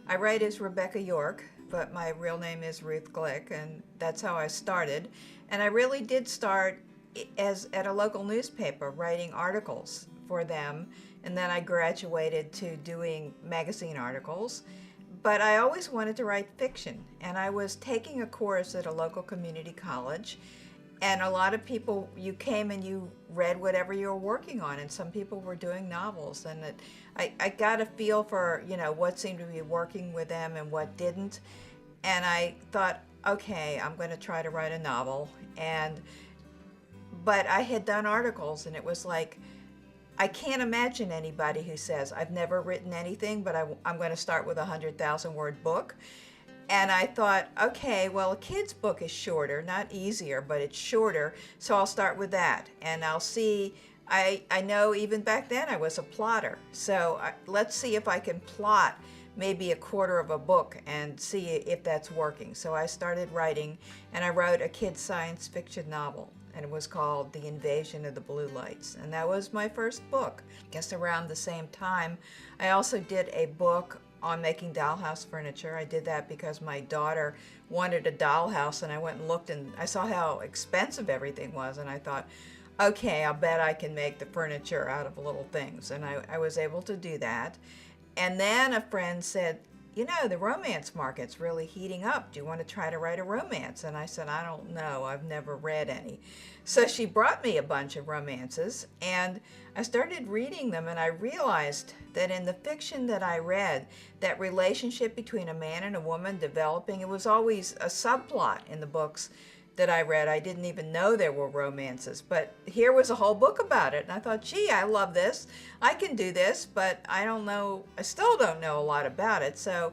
I write as Rebecca York, but my real name is Ruth Glick, and that's how I started. And I really did start as at a local newspaper, writing articles for them, and then I graduated to doing magazine articles. But I always wanted to write fiction, and I was taking a course at a local community college, and a lot of people, you came and you read whatever you were working on, and some people were doing novels, and I got a feel for, what seemed to be working with them and what didn't. And I thought, okay, I'm going to try to write a novel. But I had done articles, and it was like, I can't imagine anybody who says, I've never written anything, but I'm going to start with a 100,000 word book. And I thought, okay, well, a kid's book is shorter, not easier, but it's shorter, so I'll start with that. And I'll see, I know even back then I was a plotter, so let's see if I can plot maybe a quarter of a book and see if that's working. So I started writing, and I wrote a kid's science fiction novel, and it was called The Invasion of the Blue Lights, and that was my first book. I guess around the same time, I also did a book on making dollhouse furniture. I did that because my daughter wanted a dollhouse, and I went and looked, and I saw how expensive everything was, and I thought, okay, I'll bet I can make the furniture out of little things, and I was able to do that. And then a friend said, the romance market's really heating up. Do you want to try to write a romance? And I said, I don't know. I've never read any. So she brought me a bunch of romances, and I started reading them, and I realized that in the fiction that I read, that relationship between a man and a woman developing, it was always a subplot in the books that I read. I didn't even know there were romances, but here was a whole book about it, and I thought, gee, I love this. I can do this, but I still don't know a lot about it. So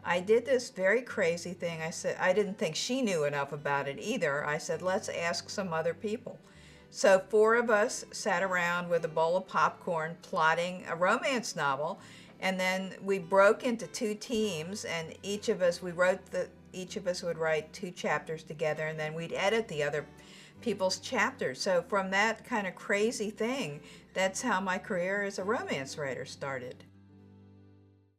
I did this very crazy thing. I said, I didn't think she knew enough about it either. I said, let's ask some other people. So 4 of us sat around with a bowl of popcorn plotting a romance novel, and then we broke into 2 teams, and each of us would write 2 chapters together, and then we'd edit the other people's chapters. So from that kind of crazy thing, that's how my career as a romance writer started.